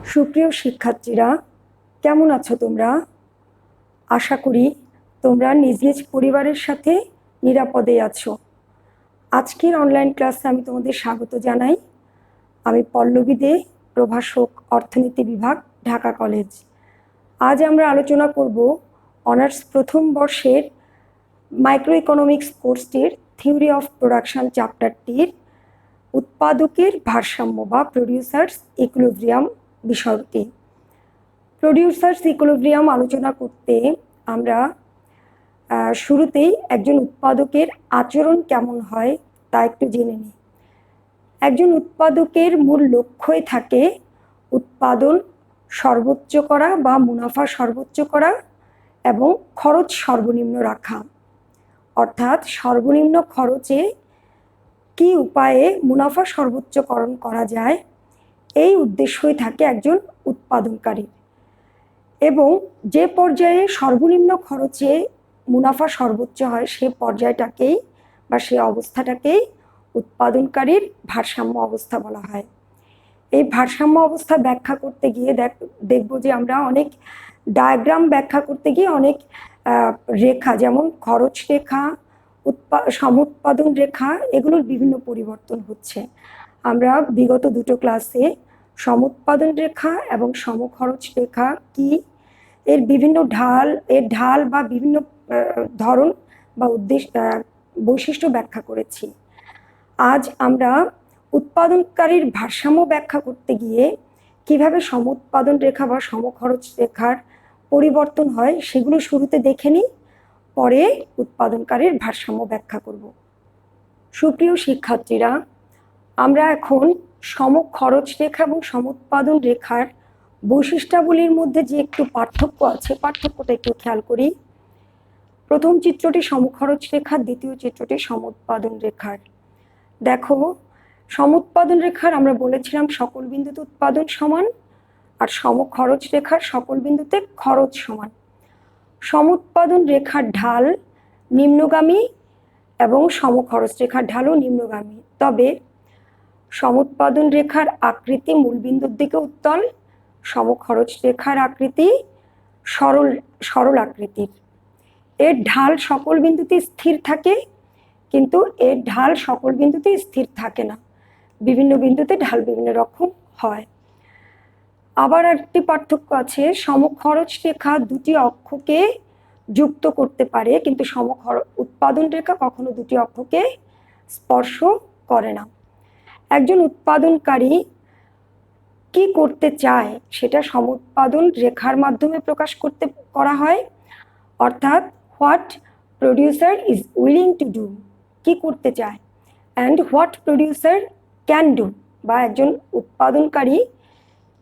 সুপ্রিয় শিক্ষার্থীরা, কেমন আছো তোমরা? আশা করি তোমরা নিজ নিজ পরিবারের সাথে নিরাপদে আছো। আজকের অনলাইন ক্লাসে আমি তোমাদের স্বাগত জানাই। আমি পল্লবী দে, প্রভাষক, অর্থনীতি বিভাগ, ঢাকা কলেজ। আজ আমরা আলোচনা করব অনার্স প্রথম বর্ষের মাইক্রো ইকোনমিক্স কোর্সটির থিওরি অফ প্রোডাকশন চ্যাপ্টারটির উৎপাদকের ভারসাম্য বা প্রডিউসার্স ইকুইলিব্রিয়াম বিষয়টি। প্রডিউসার্স ইকুইলিব্রিয়াম আলোচনা করতে আমরা শুরুতেই একজন উৎপাদকের আচরণ কেমন হয় তা একটু জেনে নিই। একজন উৎপাদকের মূল লক্ষ্যই থাকে উৎপাদন সর্বোচ্চ করা বা মুনাফা সর্বোচ্চ করা এবং খরচ সর্বনিম্ন রাখা। অর্থাৎ সর্বনিম্ন খরচে কি উপায়ে মুনাফা সর্বোচ্চকরণ করা যায়, এই উদ্দেশ্যই থাকে একজন উৎপাদনকারীর। এবং যে পর্যায়ে সর্বনিম্ন খরচে মুনাফা সর্বোচ্চ হয় সে পর্যায়টাকেই বা সে অবস্থাটাকেই উৎপাদনকারীর ভারসাম্য অবস্থা বলা হয়। এই ভারসাম্য অবস্থা ব্যাখ্যা করতে গিয়ে দেখব যে আমরা অনেক ডায়াগ্রাম ব্যাখ্যা করতে গিয়ে অনেক রেখা, যেমন খরচ রেখা, সমুৎপাদন রেখা, এগুলোর বিভিন্ন পরিবর্তন হচ্ছে। আমরা বিগত দুটো ক্লাসে সমুৎপাদন রেখা এবং সমখরচ রেখা কি, এর বিভিন্ন ঢাল বা বিভিন্ন ধরন বা বৈশিষ্ট্য ব্যাখ্যা করেছি। আজ আমরা উৎপাদনকারীর ভারসাম্য ব্যাখ্যা করতে গিয়ে কিভাবে সমুৎপাদন রেখা বা সমখরচ রেখার পরিবর্তন হয় সেগুলো শুরুতে দেখে নিই, পরে উৎপাদনকারীর ভারসাম্য ব্যাখ্যা করব। সুপ্রিয় শিক্ষার্থীরা, আমরা এখন সমখরচ রেখা এবং সমুৎপাদন রেখার বৈশিষ্ট্যাবলীর মধ্যে যে একটু পার্থক্য আছে, পার্থক্যটা একটু খেয়াল করি। প্রথম চিত্রটি সমখরচ রেখার, দ্বিতীয় চিত্রটি সমুৎপাদন রেখার। দেখো, সমুৎপাদন রেখার আমরা বলেছিলাম সকল বিন্দুতে উৎপাদন সমান, আর সমখরচ রেখার সকল বিন্দুতে খরচ সমান। সমুৎপাদন রেখার ঢাল নিম্নগামী এবং সমখরচ রেখার ঢালও নিম্নগামী। তবে সমুৎপাদন রেখার আকৃতি মূলবিন্দুর দিকে উত্তল, সমখরচ রেখার আকৃতি সরল আকৃতির। এর ঢাল সকল বিন্দুতে স্থির থাকে, কিন্তু এর ঢাল সকল বিন্দুতে স্থির থাকে না, বিভিন্ন বিন্দুতে ঢাল বিভিন্ন রকম হয়। আবার একটি পার্থক্য আছে, সমখরচ রেখা দুটি অক্ষকে যুক্ত করতে পারে, কিন্তু উৎপাদন রেখা কখনো দুটি অক্ষকে স্পর্শ করে না। একজন উৎপাদনকারী কি করতে চায় সেটা সমুৎপাদন রেখার মাধ্যমে প্রকাশ করা হয়। অর্থাৎ what producer is willing to do, কি করতে চায়, and what producer can do, বা একজন উৎপাদনকারী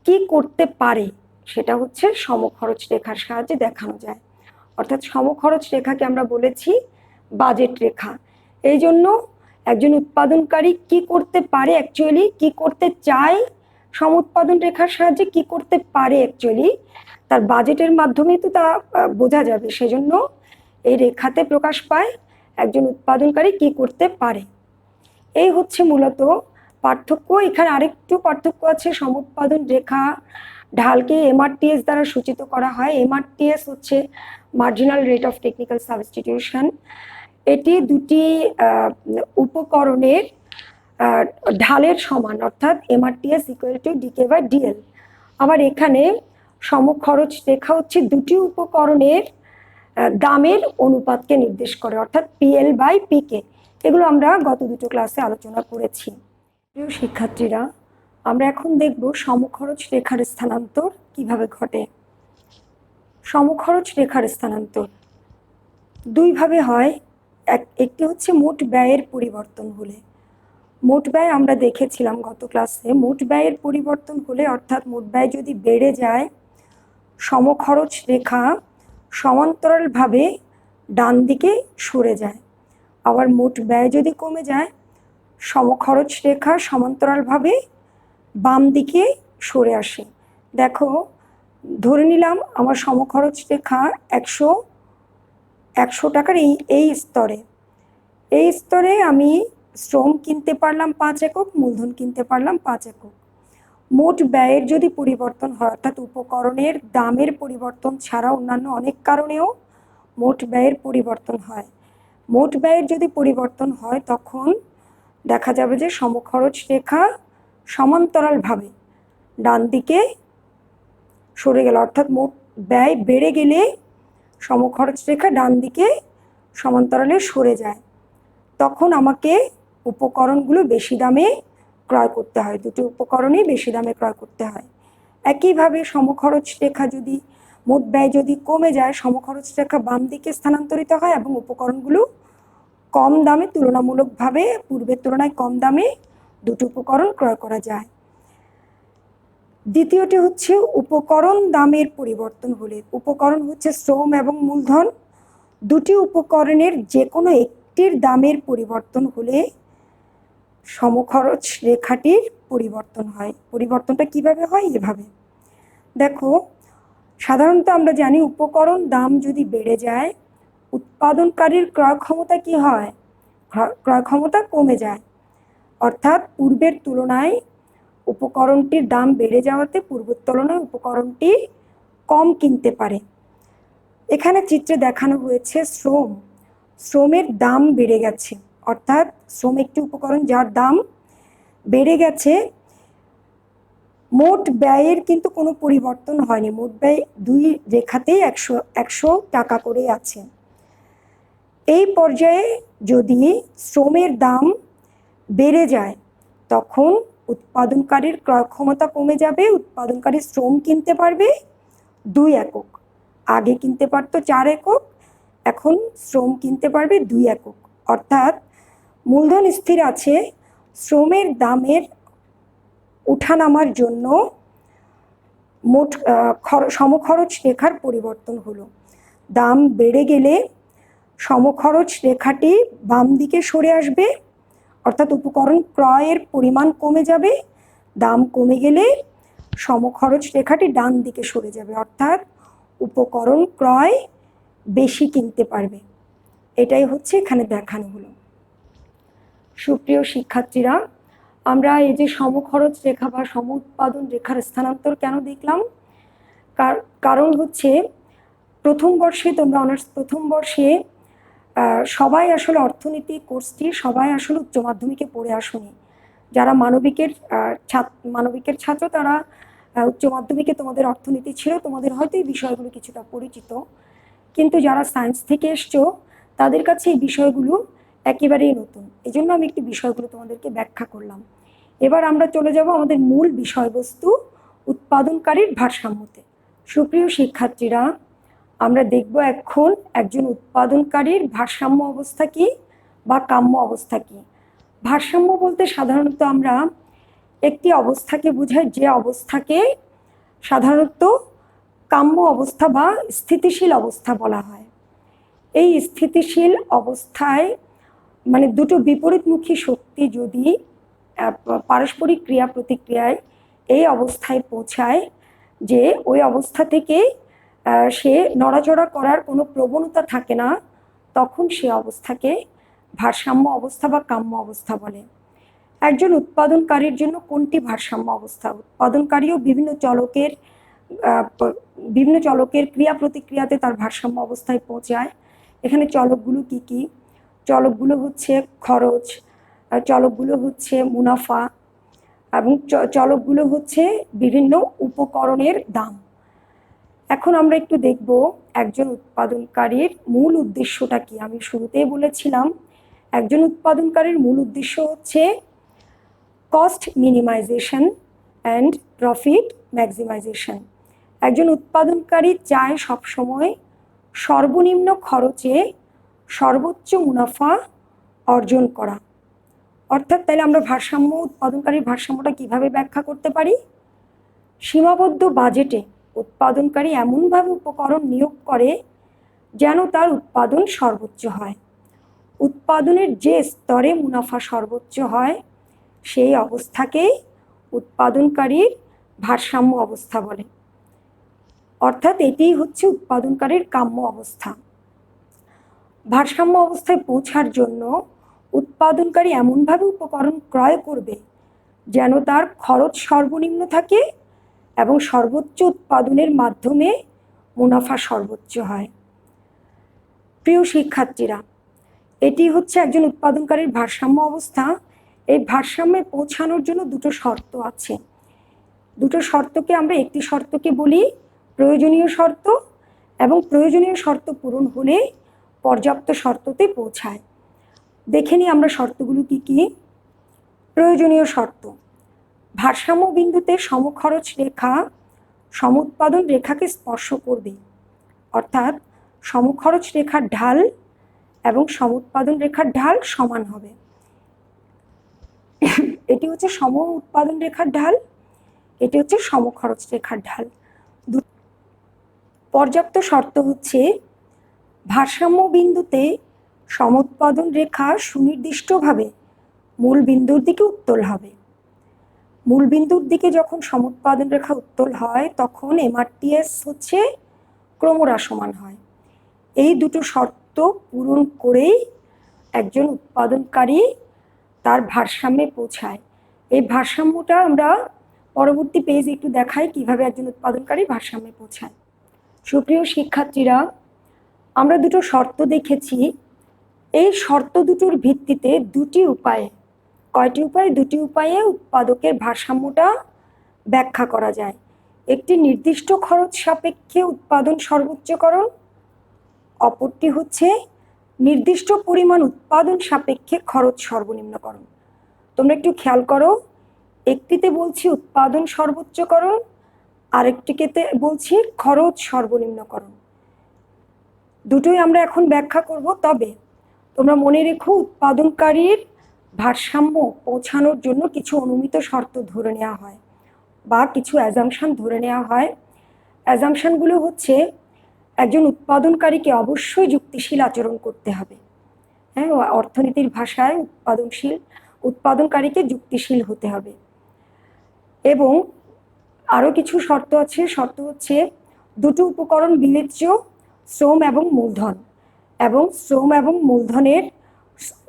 কি করতে পারে সেটা হচ্ছে সমখরচ রেখার সাহায্যে দেখানো যায়। অর্থাৎ সমখরচ রেখাকে আমরা বলেছি বাজেট রেখা। এই জন্য একজন উৎপাদনকারী কি করতে পারে, অ্যাকচুয়ালি কি করতে চায়, সমুৎপাদন রেখার সাহায্যে কি করতে পারে অ্যাকচুয়ালি তার বাজেটের মাধ্যমেই তো তা বোঝা যাবে। সেজন্য এই রেখাতে প্রকাশ পায় একজন উৎপাদনকারী কি করতে পারে। এই হচ্ছে মূলত পার্থক্য। এখানে আরেকটু পার্থক্য আছে, সমুৎপাদন রেখা ঢালকে এমআরটিএস দ্বারা সূচিত করা হয়। এমআরটিএস হচ্ছে marginal rate of technical substitution. এটি দুটি উপকরণের ঢালের সমান, অর্থাৎ MRTS equal to DK by DL. আবার এখানে সমখরচ রেখা হচ্ছে দুটি উপকরণের দামের অনুপাতকে নির্দেশ করে, অর্থাৎ পিএল বাই পিকে। এগুলো আমরা গত দুটো ক্লাসে আলোচনা করেছি। প্রিয় শিক্ষার্থীরা, আমরা এখন দেখব সমখরচ রেখার স্থানান্তর কিভাবে ঘটে। সমখরচ রেখার স্থানান্তর দুইভাবে হয়। একটি হচ্ছে মোট ব্যয়ের পরিবর্তন হলে। মোট ব্যয় আমরা দেখেছিলাম গত ক্লাসে, মোট ব্যয়ের পরিবর্তন হলে, অর্থাৎ মোট ব্যয় যদি বেড়ে যায়, সমখরচ রেখা সমান্তরালভাবে ডান দিকে সরে যায়। আবার মোট ব্যয় যদি কমে যায়, সমখরচ রেখা সমান্তরালভাবে বাম দিকে সরে আসে। দেখো, ধরে নিলাম আমার সমখরচ রেখা 100 টাকার এই স্তরে আমি শ্রম কিনতে পারলাম 5 একক, মূলধন কিনতে পারলাম 5 একক। মোট ব্যয়ের যদি পরিবর্তন হয়, অর্থাৎ উপকরণের দামের পরিবর্তন ছাড়া অন্যান্য অনেক কারণেও মোট ব্যয়ের পরিবর্তন হয়। মোট ব্যয়ের যদি পরিবর্তন হয় তখন দেখা যাবে যে সমখরচ রেখা সমান্তরালভাবে ডান দিকে সরে গেল, অর্থাৎ মোট ব্যয় বেড়ে গেলে সমখরচ রেখা ডান দিকে সমান্তরালে সরে যায়। তখন আমাকে উপকরণগুলো বেশি দামে ক্রয় করতে হয়, দুটি উপকরণই বেশি দামে ক্রয় করতে হয়। একইভাবে সমখরচ রেখা যদি মোট ব্যয় যদি কমে যায়, সমখরচ রেখা বাম দিকে স্থানান্তরিত হয় এবং উপকরণগুলো কম দামে, তুলনামূলকভাবে পূর্বের তুলনায় কম দামে দুটি উপকরণ ক্রয় করা যায়। দ্বিতীয়টি হচ্ছে উপকরণ দামের পরিবর্তন হলে। উপকরণ হচ্ছে শ্রম এবং মূলধন, দুটি উপকরণের যে কোনো একটির দামের পরিবর্তন হলে সমখরচ রেখাটির পরিবর্তন হয়। পরিবর্তনটা কিভাবে হয়? এভাবে দেখো, সাধারণত আমরা জানি উপকরণ দাম যদি বেড়ে যায়, উৎপাদনকারীর ক্রয় ক্ষমতা কি হয়? ক্রয় ক্ষমতা কমে যায়। অর্থাৎ পূর্বের তুলনায় উপকরণটির দাম বেড়ে যাওয়াতে পূর্বের তুলনায় উপকরণটি কম কিনতে পারে। এখানে চিত্রে দেখানো হয়েছে শ্রমের দাম বেড়ে গেছে, অর্থাৎ শ্রম একটি উপকরণ যার দাম বেড়ে গেছে। মোট ব্যয়ের কিন্তু কোনো পরিবর্তন হয়নি, মোট ব্যয় দুই রেখাতেই 100 টাকা করে আছে। এই পর্যায়ে যদি শ্রমের দাম বেড়ে যায় তখন উৎপাদনকারীর ক্রয় ক্ষমতা কমে যাবে। উৎপাদনকারী শ্রম কিনতে পারবে 2 একক, আগে কিনতে পারতো 4 একক, এখন শ্রম কিনতে পারবে 2 একক। অর্থাৎ মূলধন স্থির আছে, শ্রমের দামের উঠানামার জন্য মোট সমখরচ রেখার পরিবর্তন হলো। দাম বেড়ে গেলে সমখরচ রেখাটি বাম দিকে সরে আসবে, অর্থাৎ উপকরণ ক্রয়ের পরিমাণ কমে যাবে। দাম কমে গেলে সমখরচ রেখাটি ডান দিকে সরে যাবে, অর্থাৎ উপকরণ ক্রয় বেশি কিনতে পারবে। এটাই হচ্ছে এখানে দেখানো হলো। সুপ্রিয় শিক্ষার্থীরা, আমরা এই যে সমখরচ রেখা বা সম উৎপাদন রেখার স্থানান্তর কেন দেখলাম? কারণ হচ্ছে প্রথম বর্ষে, তোমরা অনার্স প্রথম বর্ষে সবাই আসলে অর্থনীতি কোর্সটি সবাই আসলে উচ্চ মাধ্যমিকে পড়ে আসোনি। যারা মানবিকের ছাত্র তারা উচ্চ মাধ্যমিকে তোমাদের অর্থনীতি ছিল, তোমাদের হয়তো এই বিষয়গুলো কিছুটা পরিচিত, কিন্তু যারা সায়েন্স থেকে এসছো তাদের কাছে এই বিষয়গুলো একেবারেই নতুন। এই জন্য আমি একটি বিষয়গুলো তোমাদেরকে ব্যাখ্যা করলাম। এবার আমরা চলে যাব আমাদের মূল বিষয়বস্তু উৎপাদনকারীর ভারসাম্যতে। সুপ্রিয় শিক্ষার্থীরা, আমরা দেখব এখন একজন উৎপাদনকারীর ভারসাম্য অবস্থা কি বা কাম্য অবস্থা কি। ভারসাম্য বলতে সাধারণত আমরা একটি অবস্থাকে বোঝাই যে অবস্থাকে সাধারণত কাম্য অবস্থা বা স্থিতিশীল অবস্থা বলা হয়। এই স্থিতিশীল অবস্থায় মানে দুটো বিপরীতমুখী শক্তি যদি পারস্পরিক ক্রিয়া প্রতিক্রিয়ায় এই অবস্থায় পৌঁছায় যে ওই অবস্থা থেকে সে নড়াচড়া করার কোনো প্রবণতা থাকে না, তখন সে অবস্থাকে ভারসাম্য অবস্থা বা কাম্য অবস্থা বলে। একজন উৎপাদনকারীর জন্য কোনটি ভারসাম্য অবস্থা? উৎপাদনকারীও বিভিন্ন চলকের ক্রিয়া প্রতিক্রিয়াতে তার ভারসাম্য অবস্থায় পৌঁছায়। এখানে চলকগুলো কি কি? চলকগুলো হচ্ছে খরচ, চলকগুলো হচ্ছে মুনাফা, এবং চলকগুলো হচ্ছে বিভিন্ন উপকরণের দাম। এখন আমরা একটু দেখব একজন উৎপাদনকারীর মূল উদ্দেশ্যটা কি। আমি শুরুতেই বলেছিলাম একজন উৎপাদনকারীর মূল উদ্দেশ্য হচ্ছে cost minimisation and profit maximisation. একজন উৎপাদনকারী চায় সবসময় সর্বনিম্ন খরচে সর্বোচ্চ মুনাফা অর্জন করা। অর্থাৎ তাহলে আমরা উৎপাদনকারীর ভারসাম্যটা কিভাবে ব্যাখ্যা করতে পারি? সীমাবদ্ধ বাজেটে উৎপাদনকারী এমনভাবে উপকরণ নিয়োগ করে যেন তার উৎপাদন সর্বোচ্চ হয়। উৎপাদনের যে স্তরে মুনাফা সর্বোচ্চ হয় সেই অবস্থাকেই উৎপাদনকারীর ভারসাম্য অবস্থা বলে। অর্থাৎ এটিই হচ্ছে উৎপাদনকারীর কাম্য অবস্থা। ভারসাম্য অবস্থায় পৌঁছার জন্য উৎপাদনকারী এমনভাবে উপকরণ ক্রয় করবে যেন তার খরচ সর্বনিম্ন থাকে এবং সর্বোচ্চ উৎপাদনের মাধ্যমে মুনাফা সর্বোচ্চ হয়। প্রিয় শিক্ষার্থীরা, এটি হচ্ছে একজন উৎপাদনকারীর ভারসাম্য অবস্থা। এই ভারসাম্যে পৌঁছানোর জন্য দুটো শর্ত আছে। দুটো শর্তকে আমরা, একটি শর্তকে বলি প্রয়োজনীয় শর্ত, এবং প্রয়োজনীয় শর্ত পূরণ হলে পর্যাপ্ত শর্ততে পৌঁছায়। দেখে নিই আমরা শর্তগুলো কি কি। প্রয়োজনীয় শর্ত: ভারসাম্য বিন্দুতে সমখরচ রেখা সমউৎপাদন রেখাকে স্পর্শ করবে, অর্থাৎ সমখরচ রেখার ঢাল এবং সমউৎপাদন রেখার ঢাল সমান হবে। এটি হচ্ছে সম উৎপাদন রেখার ঢাল, এটি হচ্ছে সমখরচ রেখার ঢাল। পর্যাপ্ত শর্ত হচ্ছে ভারসাম্য বিন্দুতে সমউৎপাদন রেখা সুনির্দিষ্টভাবে মূল বিন্দুর দিকে উত্তল হবে। মূল বিন্দুর দিকে যখন সমউৎপাদন রেখা উত্তল হয় তখন MRTS হচ্ছে ক্রমহ্রাসমান হয়। এই দুটো শর্ত পূরণ করেই একজন উৎপাদনকারী তার ভারসাম্যে পৌঁছায়। এই ভারসাম্যটা আমরা পরবর্তী পেজে একটু দেখাই কিভাবে একজন উৎপাদনকারী ভারসাম্যে পৌঁছায়। সুপ্রিয় শিক্ষার্থীরা, আমরা দুটো শর্ত দেখেছি। এই শর্ত দুটোর ভিত্তিতে দুটি উপায়ে, কয়টি উপায়? দুটি উপায়ে উৎপাদকের ভারসাম্যটা ব্যাখ্যা করা যায়। একটি নির্দিষ্ট খরচ সাপেক্ষে উৎপাদন সর্বোচ্চকরণ, অপরটি হচ্ছে নির্দিষ্ট পরিমাণ উৎপাদন সাপেক্ষে খরচ সর্বনিম্নকরণ। তোমরা একটু খেয়াল করো, একটিতে বলছি উৎপাদন সর্বোচ্চকরণ, আরেকটিতে বলছি খরচ সর্বনিম্নকরণ। দুটোই আমরা এখন ব্যাখ্যা করব। তবে তোমরা মনে রেখো, উৎপাদনকারীর ভারসাম্য পৌঁছানোর জন্য কিছু অনুমিত শর্ত ধরে নেওয়া হয় বা কিছু অ্যাজাম্পশন ধরে নেওয়া হয়। অ্যাজাম্পশনগুলো হচ্ছে একজন উৎপাদনকারীকে অবশ্যই যুক্তিশীল আচরণ করতে হবে। হ্যাঁ, অর্থনীতির ভাষায় উৎপাদনকারীকে যুক্তিশীল হতে হবে। এবং আরও কিছু শর্ত আছে। শর্ত হচ্ছে দুটো উপকরণ বিবেচ্য, শ্রম এবং মূলধন, এবং শ্রম এবং মূলধনের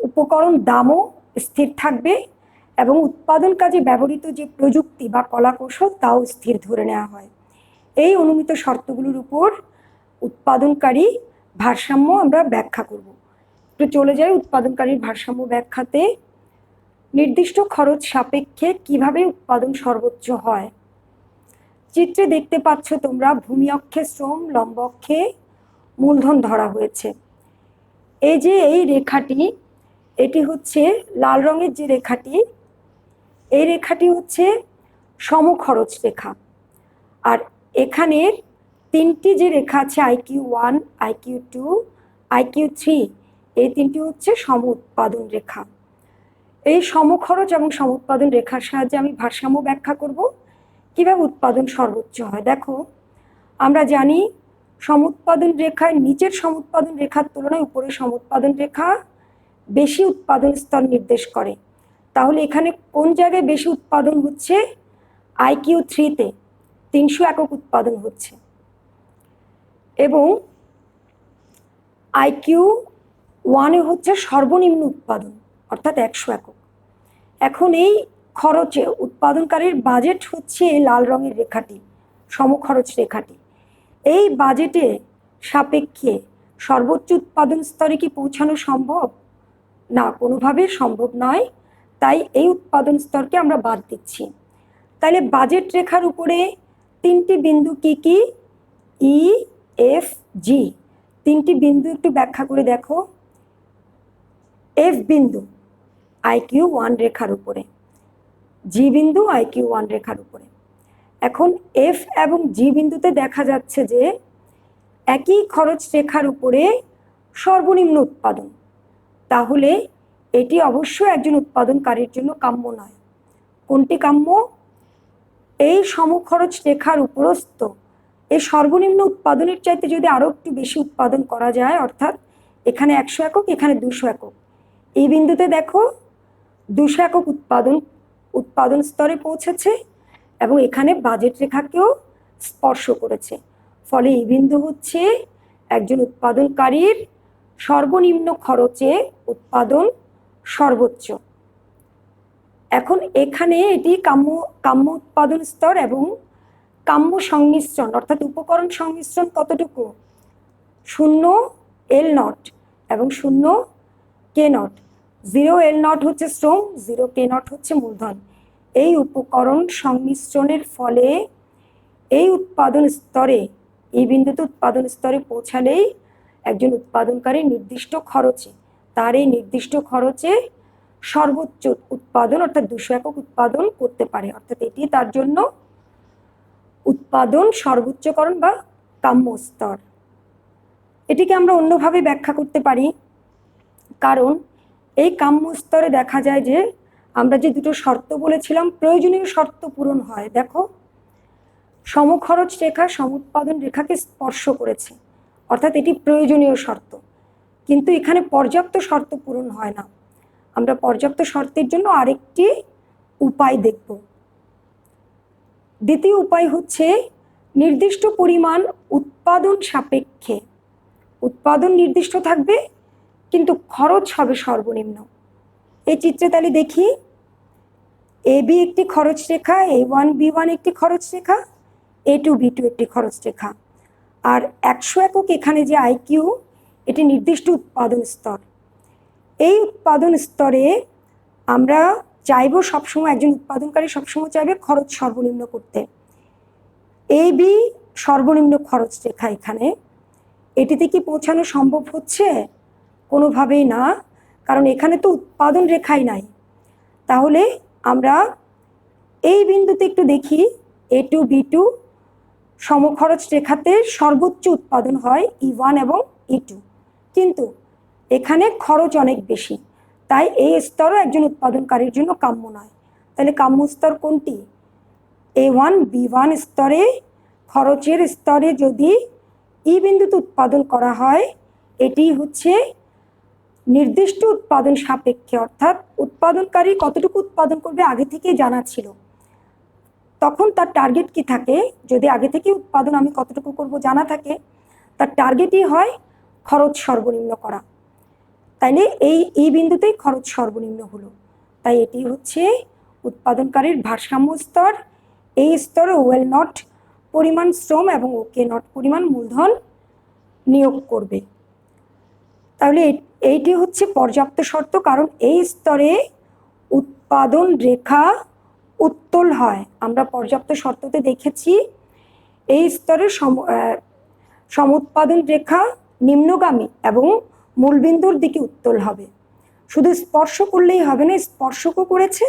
উপকরণ দামও স্থির থাকবে, এবং উৎপাদন কাজে ব্যবহৃত যে প্রযুক্তি বা কলাকৌশল তাও স্থির ধরে নেওয়া হয়। এই অনুমিত শর্তগুলোর উপর উৎপাদনকারী ভারসাম্য আমরা ব্যাখ্যা করব। একটু চলে যাই উৎপাদনকারীর ভারসাম্য ব্যাখ্যাতে। নির্দিষ্ট খরচ সাপেক্ষে কিভাবে উৎপাদন সর্বোচ্চ হয়। চিত্রে দেখতে পাচ্ছ তোমরা, ভূমি অক্ষে শ্রম, লম্ব অক্ষে মূলধন ধরা হয়েছে। এই যে এই রেখাটি, এটি হচ্ছে লাল রঙের যে রেখাটি, এই রেখাটি হচ্ছে সমখরচ রেখা। আর এখানের তিনটি যে রেখা আছে, IQ1, IQ2, IQ3, এই তিনটি হচ্ছে সম উৎপাদন রেখা। এই সমখরচ এবং সমউৎপাদন রেখার সাহায্যে আমি ভারসাম্য ব্যাখ্যা করব কিভাবে উৎপাদন সর্বোচ্চ হয়। দেখো, আমরা জানি সমউৎপাদন রেখায় নিচের সমউৎপাদন রেখার তুলনায় উপরের সমউৎপাদন রেখা বেশি উৎপাদন স্তর নির্দেশ করে। তাহলে এখানে কোন জায়গায় বেশি উৎপাদন হচ্ছে? IQ3-তে 300 একক উৎপাদন হচ্ছে, এবং IQ1-এ হচ্ছে সর্বনিম্ন উৎপাদন, অর্থাৎ 100 একক। এখন এই খরচে উৎপাদনকারীর বাজেট হচ্ছে লাল রঙের রেখাটি, সমখরচ রেখাটি। এই বাজেটে সাপেক্ষে সর্বোচ্চ উৎপাদন স্তরে কি পৌঁছানো সম্ভব? না, কোনোভাবে সম্ভব নয়। তাই এই উৎপাদন স্তরকে আমরা বাদ দিচ্ছি। তাহলে বাজেট রেখার উপরে তিনটি বিন্দু কি কি? E, F, G, তিনটি বিন্দু একটু ব্যাখ্যা করে দেখো। F বিন্দু IQ1 রেখার উপরে, G বিন্দু IQ1 রেখার উপরে। এখন F এবং G বিন্দুতে দেখা যাচ্ছে যে একই খরচ রেখার উপরে সর্বনিম্ন উৎপাদন। তাহলে এটি অবশ্যই একজন উৎপাদনকারীর জন্য কাম্য নয়। কোনটি কাম্য? এই সমখরচ রেখার উপরস্থ এই সর্বনিম্ন উৎপাদনের চাইতে যদি আরও একটু বেশি উৎপাদন করা যায়, অর্থাৎ এখানে 100 একক, এখানে 200 একক, এই বিন্দুতে দেখো 200 একক উৎপাদন স্তরে পৌঁছেছে এবং এখানে বাজেট রেখাকেও স্পর্শ করেছে। ফলে এই বিন্দু হচ্ছে একজন উৎপাদনকারীর সর্বনিম্ন খরচে উৎপাদন সর্বোচ্চ। এখন এখানে এটি কাম্য উৎপাদন স্তর এবং কাম্য সংমিশ্রণ অর্থাৎ উপকরণ সংমিশ্রণ কতটুকু, 0 L0 এবং 0 K0। 0 L0 হচ্ছে শ্রম, 0 K0 হচ্ছে মূলধন। এই উপকরণ সংমিশ্রণের ফলে এই উৎপাদন স্তরে, এই বিন্দুতে উৎপাদন স্তরে পৌঁছালেই একজন উৎপাদনকারী নির্দিষ্ট খরচে, তার এই নির্দিষ্ট খরচে সর্বোচ্চ উৎপাদন অর্থাৎ 200 একক উৎপাদন করতে পারে। অর্থাৎ এটি তার জন্য উৎপাদন সর্বোচ্চকরণ বা কাম্য স্তর। এটিকে আমরা অন্যভাবে ব্যাখ্যা করতে পারি, কারণ এই কাম্য স্তরে দেখা যায় যে আমরা যে দুটো শর্ত বলেছিলাম প্রয়োজনীয় শর্ত পূরণ হয়। দেখো, সমখরচ রেখা সমুৎপাদন রেখাকে স্পর্শ করেছে, অর্থাৎ এটি প্রয়োজনীয় শর্ত, কিন্তু এখানে পর্যাপ্ত শর্ত পূরণ হয় না। আমরা পর্যাপ্ত শর্তের জন্য আরেকটি উপায় দেখব। দ্বিতীয় উপায় হচ্ছে নির্দিষ্ট পরিমাণ উৎপাদন সাপেক্ষে, উৎপাদন নির্দিষ্ট থাকবে কিন্তু খরচ হবে সর্বনিম্ন। এই চিত্রে তাহলে দেখি, AB একটি খরচ রেখা, A1 B1 একটি খরচ রেখা, A2 B2 একটি খরচ রেখা, আর 100 একক এখানে যে IQ, এটি নির্দিষ্ট উৎপাদন স্তর। এই উৎপাদন স্তরে আমরা চাইব সবসময়, একজন উৎপাদনকারী সবসময় চাইবে খরচ সর্বনিম্ন করতে। AB সর্বনিম্ন খরচ রেখা এখানে, এটিতে কি পৌঁছানো সম্ভব হচ্ছে? কোনোভাবেই না, কারণ এখানে তো উৎপাদন রেখাই নাই। তাহলে আমরা এই বিন্দুতে একটু দেখি, A2 B2 সমখরচ রেখাতে সর্বোচ্চ উৎপাদন হয় E1 এবং E2, কিন্তু এখানে খরচ অনেক বেশি, তাই এই স্তরও একজন উৎপাদনকারীর জন্য কাম্য নয়। তাহলে কাম্য স্তর কোনটি? A1 B1 স্তরে, খরচের স্তরে যদি ই বিন্দুতে উৎপাদন করা হয়, এটি হচ্ছে নির্দিষ্ট উৎপাদন সাপেক্ষে, অর্থাৎ উৎপাদনকারী কতটুকু উৎপাদন করবে আগে থেকেই জানা ছিল। তখন তার টার্গেট কি থাকে, যদি আগে থেকে উৎপাদন আমি কতটুকু করব জানা থাকে, তার টার্গেটই হয় খরচ সর্বনিম্ন করা। তাইলে এই বিন্দুতেই খরচ সর্বনিম্ন হলো। তাই এটি হচ্ছে উৎপাদনকারীর ভারসাম্য স্তর। এই স্তরে OL0 পরিমাণ শ্রম এবং OK0 পরিমাণ মূলধন নিয়োগ করবে। তাহলে এইটি হচ্ছে পর্যাপ্ত শর্ত, কারণ এই স্তরে উৎপাদন রেখা উত্তল হয়। আমরা পর্যাপ্ত শর্ততে দেখেছি এই স্তরে সমুৎপাদন রেখা নিম্নগামী এবং মূলবিন্দুর দিকে উত্তল হবে। শুধু স্পর্শ করলেই হবে না, স্পর্শকও করেছে,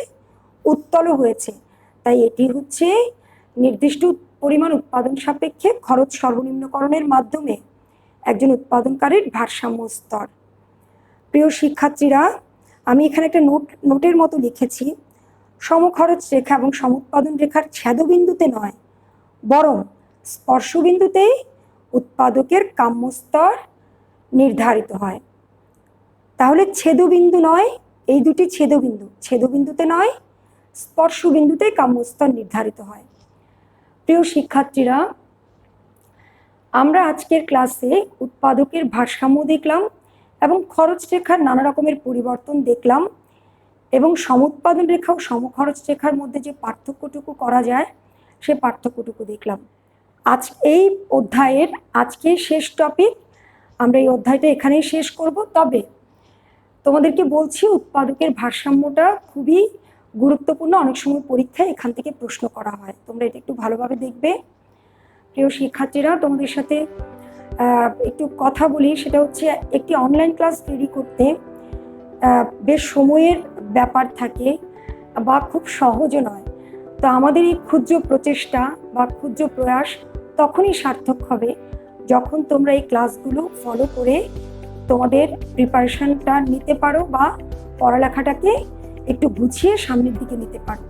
উত্তলও হয়েছে। তাই এটি হচ্ছে নির্দিষ্ট পরিমাণ উৎপাদন সাপেক্ষে খরচ সর্বনিম্নকরণের মাধ্যমে একজন উৎপাদনকারীর ভারসাম্য স্তর। প্রিয় শিক্ষার্থীরা, আমি এখানে একটা নোটের মতো লিখেছি, সমখরচ রেখা এবং সমুৎপাদন রেখার ছেদবিন্দুতে নয়, বরং স্পর্শবিন্দুতেই উৎপাদকের কাম্য স্তর নির্ধারিত হয়। তাহলে ছেদবিন্দু নয়, এই দুটি ছেদবিন্দু, ছেদবিন্দুতে নয়, স্পর্শবিন্দুতে কাম্য স্তর নির্ধারিত হয়। প্রিয় শিক্ষার্থীরা, আমরা আজকের ক্লাসে উৎপাদকের ভারসাম্য দেখলাম এবং খরচ রেখার নানা রকমের পরিবর্তন দেখলাম, এবং সমুৎপাদন রেখা ও সমখরচ রেখার মধ্যে যে পার্থক্যটুকু করা যায় সে পার্থক্যটুকু দেখলাম। আজ এই অধ্যায়ের আজকে শেষ টপিক, আমরা এই অধ্যায়টা এখানেই শেষ করব। তবে তোমাদেরকে বলছি, উৎপাদকের ভারসাম্যটা খুবই গুরুত্বপূর্ণ, অনেক সময় পরীক্ষায় এখান থেকে প্রশ্ন করা হয়, তোমরা এটা একটু ভালোভাবে দেখবে। প্রিয় শিক্ষার্থীরা, তোমাদের সাথে একটু কথা বলি, সেটা হচ্ছে একটি অনলাইন ক্লাস তৈরি করতে বেশ সময়ের ব্যাপার থাকে বা খুব সহজও নয়। তো আমাদের এই ক্ষুদ্র প্রচেষ্টা বা ক্ষুদ্র প্রয়াস তখনই সার্থক হবে যখন তোমরা এই ক্লাসগুলো ফলো করে তোমাদের প্রিপারেশনটা নিতে পারো বা পড়ালেখাটাকে একটু গুছিয়ে সামনের দিকে নিতে পারো।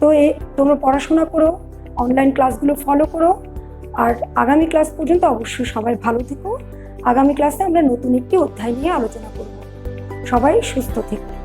তো তোমরা পড়াশোনা করো, অনলাইন ক্লাসগুলো ফলো করো, আর আগামী ক্লাস পর্যন্ত অবশ্যই সবাই ভালো থেকো। আগামী ক্লাসে আমরা নতুন একটি অধ্যায় নিয়ে আলোচনা করব। সবাই সুস্থ থেকো।